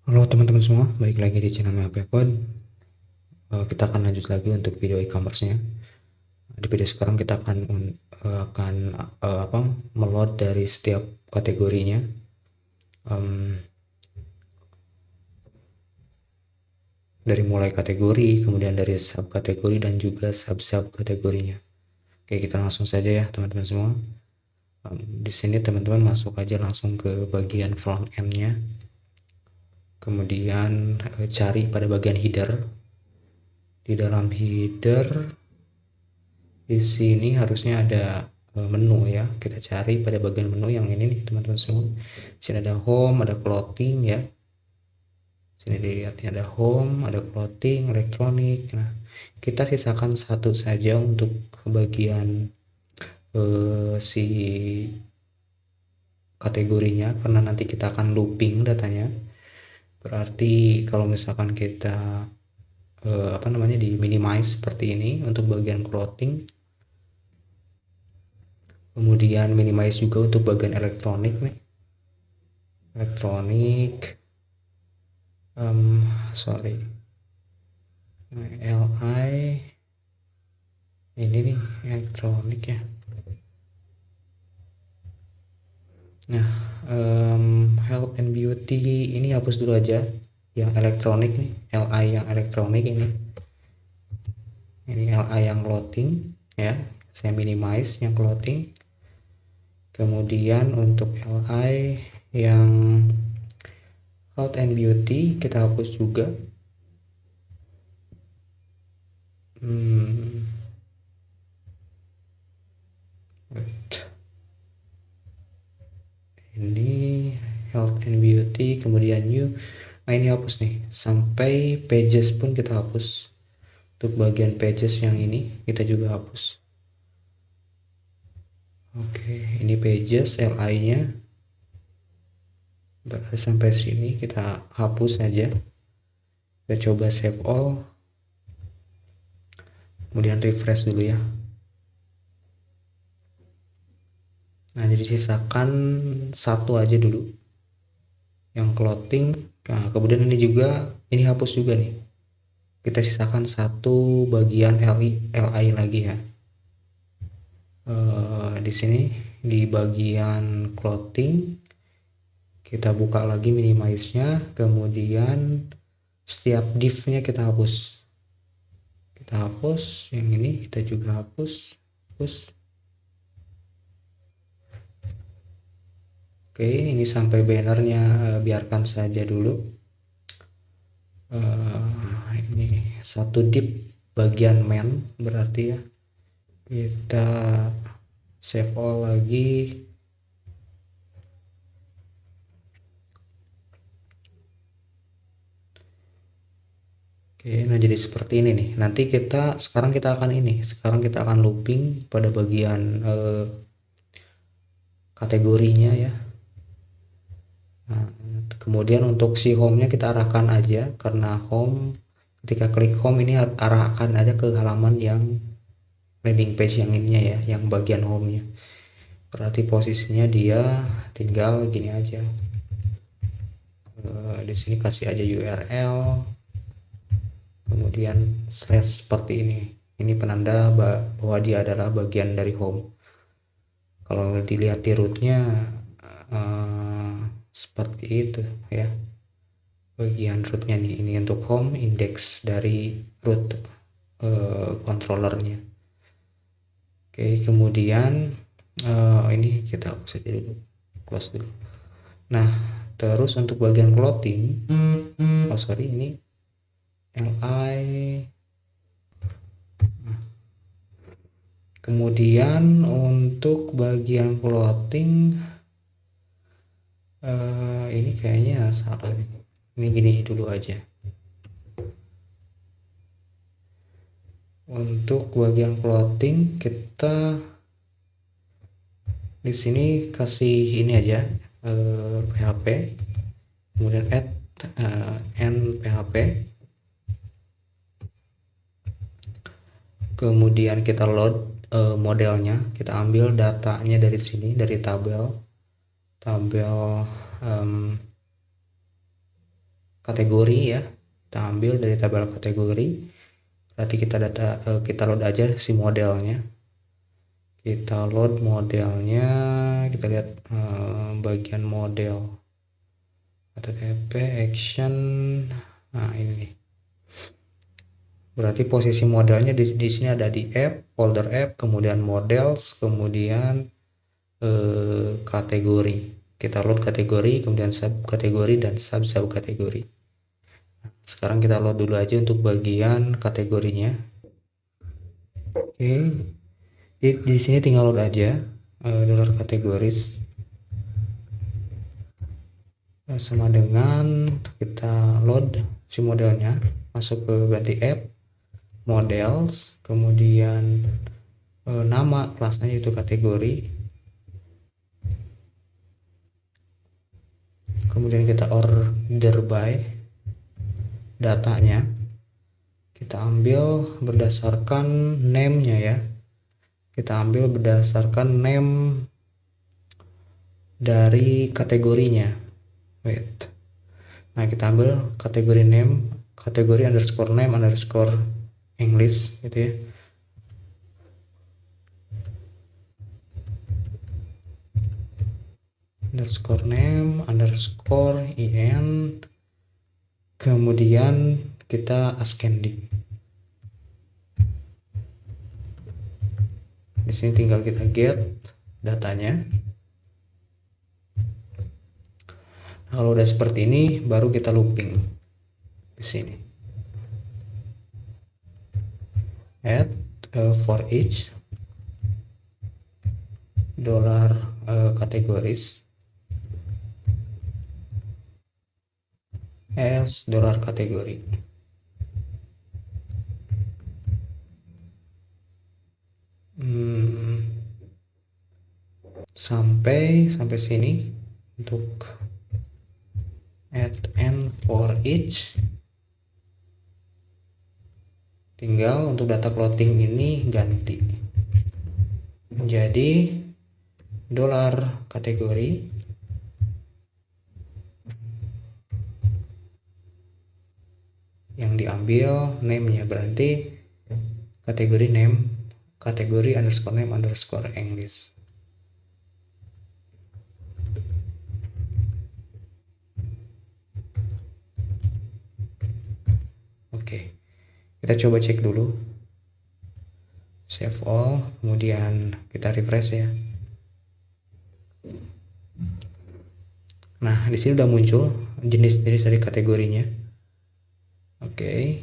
Halo teman-teman semua, balik lagi di channel MHP Code. Kita akan lanjut lagi untuk video e-commerce-nya. Di video sekarang kita akan apa meload dari setiap kategorinya. Dari mulai kategori, kemudian dari subkategori dan juga sub kategorinya. Oke, kita langsung saja ya teman-teman semua. Di sini teman-teman masuk aja langsung ke bagian front end-nya. Kemudian cari pada bagian header. Di dalam header di sini harusnya ada menu ya. Kita cari pada bagian menu yang ini nih teman-teman semua. Di sini ada home, ada clothing ya. Sini dilihat ada home, ada clothing, elektronik. Nah, kita sisakan satu saja untuk bagian si kategorinya karena nanti kita akan looping datanya. Berarti kalau misalkan kita apa namanya di minimize seperti ini untuk bagian clothing, kemudian minimize juga untuk bagian elektronik nih, elektronik sorry, li ini nih elektronik ya. Nah, health and beauty ini hapus dulu aja yang elektronik nih, li yang elektronik ini li yang clothing ya, saya minimize yang clothing. Kemudian untuk li yang health and beauty kita hapus juga. Ini health and beauty, kemudian new. Nah, ini hapus nih, sampai pages pun kita hapus. Untuk bagian pages yang ini kita juga hapus. Oke, ini pages li nya berarti sampai sini kita hapus saja. Kita coba save all, kemudian refresh dulu ya. Nah, jadi sisakan satu aja dulu yang clothing. Nah, kemudian ini juga, ini hapus juga nih, kita sisakan satu bagian li lagi ya. Di sini di bagian clothing kita buka lagi minimize nya, kemudian setiap div-nya kita hapus. Kita hapus yang ini, kita juga hapus. Oke, ini sampai bannernya biarkan saja dulu. Ini satu div bagian main berarti ya. Kita save all lagi. Oke, nah jadi seperti ini nih. Nanti sekarang kita akan looping pada bagian kategorinya ya. Nah, kemudian untuk si home-nya kita arahkan aja, karena home, ketika klik home ini arahkan aja ke halaman yang landing page yang ininya ya, yang bagian home-nya. Berarti posisinya dia tinggal gini aja. Di sini kasih aja URL, kemudian slash seperti ini. Ini penanda bahwa dia adalah bagian dari home. Kalau dilihat di rootnya seperti itu ya, bagian rootnya nih. Ini untuk home, index dari root controllernya. Oke, kemudian ini kita hapus aja dulu, close dulu. Nah, terus untuk bagian clothing, ini li. Kemudian untuk bagian clothing ini kayaknya salah nih. Ini gini dulu aja. Untuk bagian clothing kita di sini kasih ini aja php, kemudian add php, kemudian kita load modelnya, kita ambil datanya dari sini, dari tabel kategori ya, kita ambil dari tabel kategori. Berarti kita load aja si modelnya, kita load modelnya, kita lihat bagian model http action. Nah ini nih, berarti posisi modelnya di sini ada di app, folder app, kemudian models, kemudian kategori. Kita load kategori, kemudian subkategori dan subkategori. Sekarang kita load dulu aja untuk bagian kategorinya. Oke, di sini tinggal load aja dollar kategoris sama dengan kita load si modelnya, masuk ke berarti app, models, kemudian nama kelasnya itu kategori, kemudian kita order by, datanya kita ambil berdasarkan name-nya ya, kita ambil berdasarkan name dari kategorinya. Nah kita ambil kategori name, kategori underscore name underscore English gitu ya. Underscore name underscore in, kemudian kita ascending. Di sini tinggal kita get datanya. Kalau udah seperti ini baru kita looping di sini. Add for each dollar kategoris as dollar kategori. Sampai sini untuk add and for each. Tinggal untuk data clothing ini ganti menjadi dollar kategori yang diambil name-nya, berarti kategori name, kategori underscore name underscore English. Oke, kita coba cek dulu, save all, kemudian kita refresh ya. Nah di sini udah muncul jenis-jenis dari kategorinya. Oke,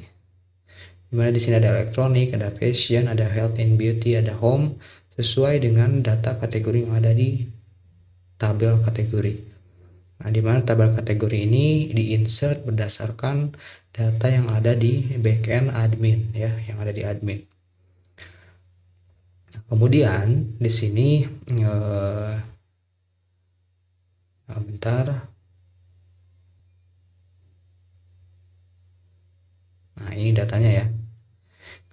dimana di sini ada elektronik, ada fashion, ada health and beauty, ada home, sesuai dengan data kategori yang ada di tabel kategori. Nah, di mana tabel kategori ini diinsert berdasarkan data yang ada di backend admin ya, yang ada di admin. Kemudian di sini bentar. Nah, ini datanya ya.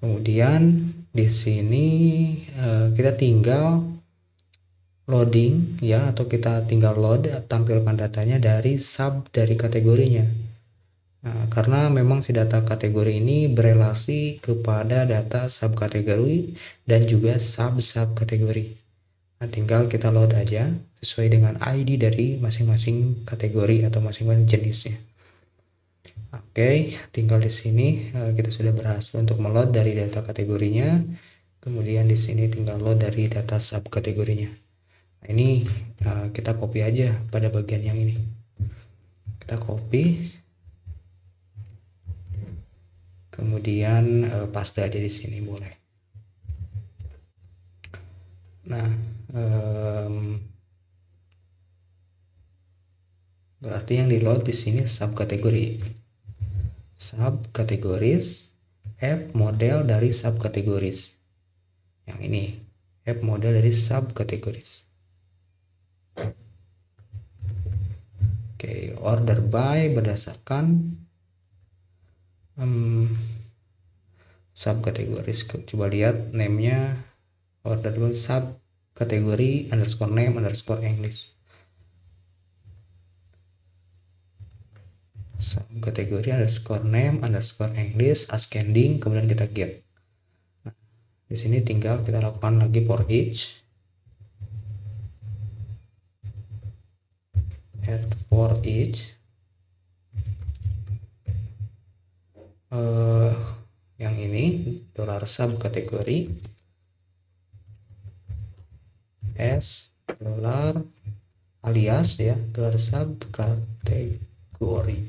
Kemudian di sini kita tinggal loading ya, atau kita tinggal load, tampilkan datanya dari sub dari kategorinya. Nah, karena memang si data kategori ini berelasi kepada data subkategori dan juga sub-subkategori. Nah, tinggal kita load aja sesuai dengan ID dari masing-masing kategori atau masing-masing jenisnya. Oke, tinggal di sini kita sudah berhasil untuk meload dari data kategorinya. Kemudian di sini tinggal load dari data subkategorinya. Nah, ini kita copy aja pada bagian yang ini. Kita copy. Kemudian paste aja di sini boleh. Nah, berarti yang di load di sini subkategoris app model dari subkategoris. Yang ini app model dari subkategoris. Oke, order by berdasarkan subkategoris. Coba lihat name-nya, order by subkategori underscore name underscore English. subkategori underscore name underscore English ascending, kemudian kita get. Nah, di sini tinggal kita lakukan lagi for each, add for each, yang ini dolar subkategori s dolar alias ya dolar subkategori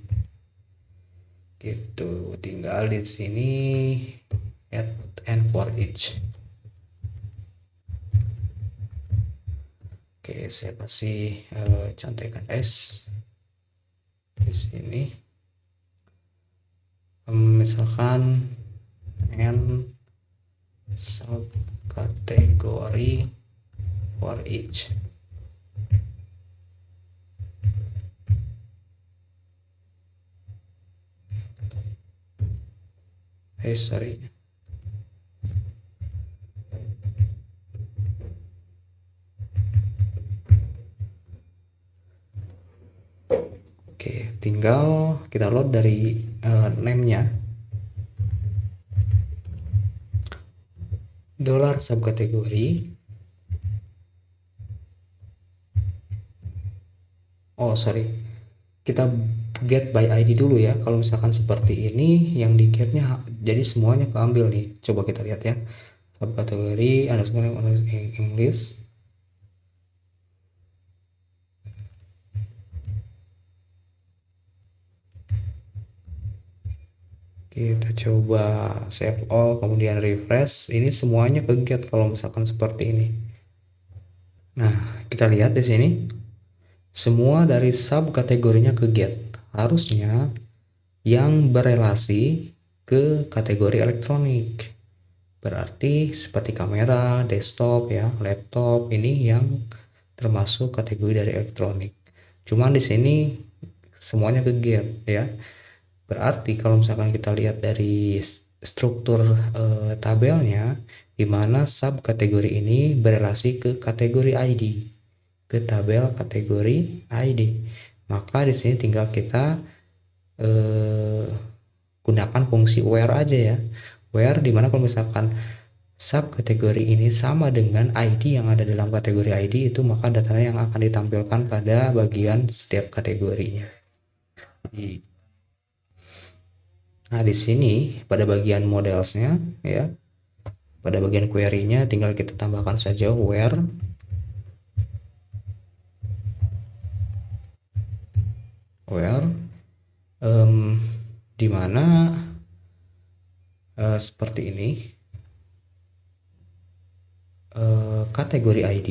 gitu. Tinggal di sini add and for each. Oke, saya kasih contekan s di sini, misalkan n subkategori for each. Sorry. Oke, tinggal kita load dari name-nya. Dolar subkategori. Oh, sorry. Kita get by ID dulu ya. Kalau misalkan seperti ini, yang di getnya jadi semuanya keambil nih. Coba kita lihat ya. Subkategori underscore English. Kita coba save all, kemudian refresh. Ini semuanya ke get kalau misalkan seperti ini. Nah, kita lihat di sini. Semua dari subkategorinya ke get. Harusnya yang berelasi ke kategori elektronik. Berarti seperti kamera, desktop ya, laptop, ini yang termasuk kategori dari elektronik. Cuman di sini semuanya ke get ya. Berarti kalau misalkan kita lihat dari struktur tabelnya, di mana subkategori ini berelasi ke kategori ID, ke tabel kategori ID. Maka di sini tinggal kita gunakan fungsi where aja ya. Where dimana kalau misalkan subkategori ini sama dengan ID yang ada dalam kategori ID itu, maka datanya yang akan ditampilkan pada bagian setiap kategorinya. Nah, di sini pada bagian modelsnya ya, pada bagian query-nya tinggal kita tambahkan saja where di mana seperti ini, kategori ID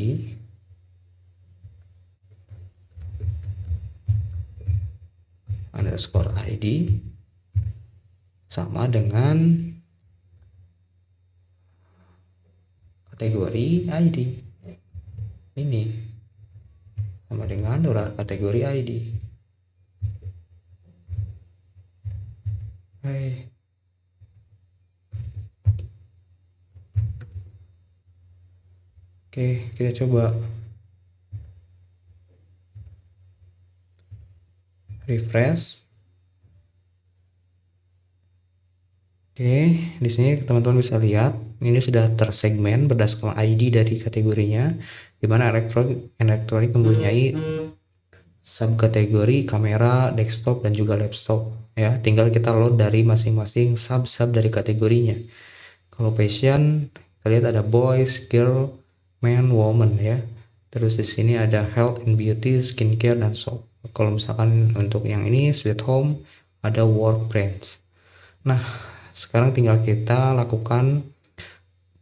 underscore ID sama dengan kategori ID ini, sama dengan dolar kategori ID. Oke, kita coba refresh. Oke, di sini teman-teman bisa lihat ini sudah tersegmen berdasarkan ID dari kategorinya, di mana elektronik mempunyai subkategori kamera, desktop dan juga laptop ya. Tinggal kita load dari masing-masing sub dari kategorinya. Kalau fashion, kita lihat ada boys, girl, man, woman ya. Terus di sini ada health and beauty, skincare dan soap. Kalau misalkan untuk yang ini sweet home, ada work brands. Nah, sekarang tinggal kita lakukan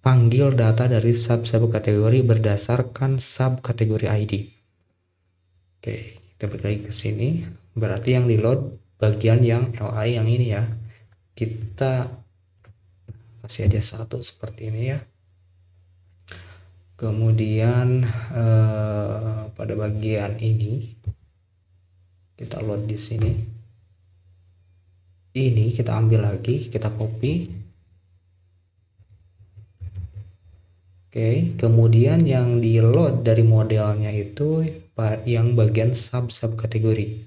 panggil data dari sub-kategori berdasarkan subkategori ID. Oke, kita balik lagi ke sini. Berarti yang di load bagian yang LI yang ini ya. Kita kasih aja satu seperti ini ya. Kemudian pada bagian ini kita load di sini. Ini kita ambil lagi, kita copy. Oke, kemudian yang di load dari modelnya itu yang bagian sub kategori.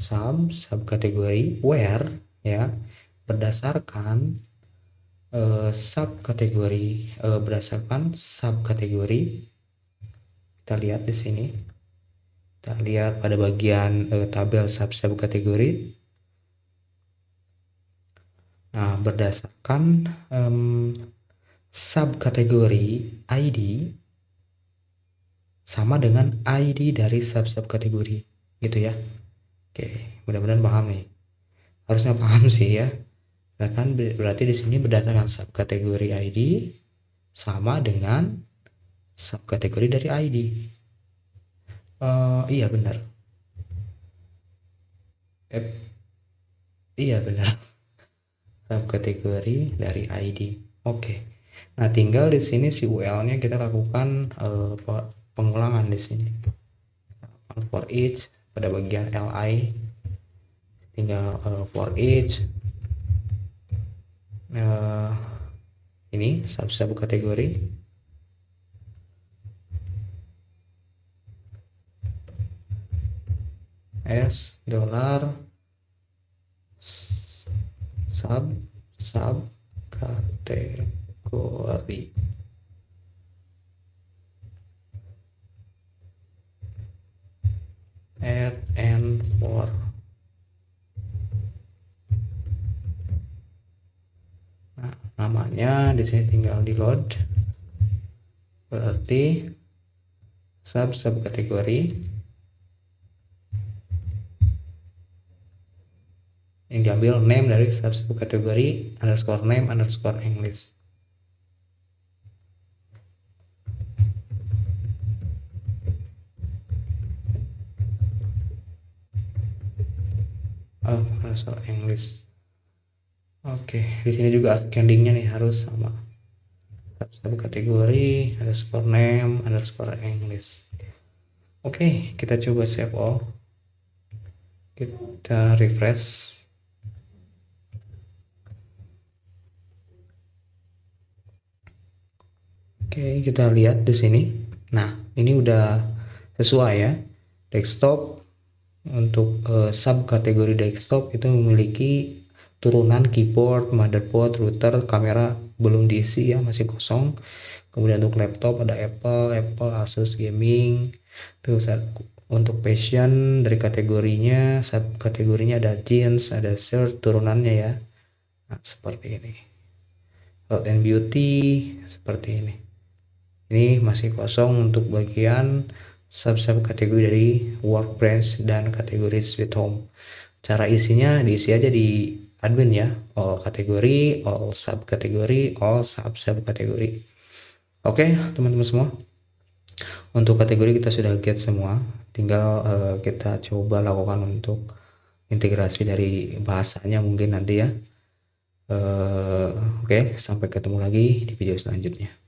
subkategori where ya, berdasarkan subkategori. Kita lihat di sini. Kita lihat pada bagian tabel subkategori. Nah, berdasarkan subkategori ID sama dengan ID dari subkategori gitu ya. Oke, mudah-mudahan paham nih. Harusnya paham sih ya. Kan berarti di sini berdasarkan subkategori ID sama dengan subkategori dari ID. Iya benar. Iya benar. Subkategori dari ID. Oke. Nah, tinggal di sini si UL-nya kita lakukan pengulangan di sini. For each pada bagian li tinggal for each ini subkategori s dollar subkategori add and for. Nah, namanya di sini tinggal di load. Berarti subkategori yang diambil name dari subkategori underscore name underscore English. Underscore English. Oke, di sini juga ascendingnya nih harus sama. Subkategori underscore name underscore English. Oke, kita coba save all. Kita refresh. Oke, kita lihat di sini. Nah, ini udah sesuai ya. Desktop untuk subkategori desktop itu memiliki turunan keyboard, motherboard, router, kamera belum diisi ya, masih kosong. Kemudian untuk laptop ada Apple, Asus Gaming. Terus untuk passion dari kategorinya, subkategorinya ada jeans, ada shirt turunannya ya. Nah, seperti ini. Health and beauty seperti ini. Ini masih kosong untuk bagian subkategori dari Workbench dan kategori Sweet Home. Cara isinya diisi aja di admin ya, all kategori, all subkategori, all subkategori. Oke, teman-teman semua. Untuk kategori kita sudah get semua, tinggal kita coba lakukan untuk integrasi dari bahasanya mungkin nanti ya. Oke, sampai ketemu lagi di video selanjutnya.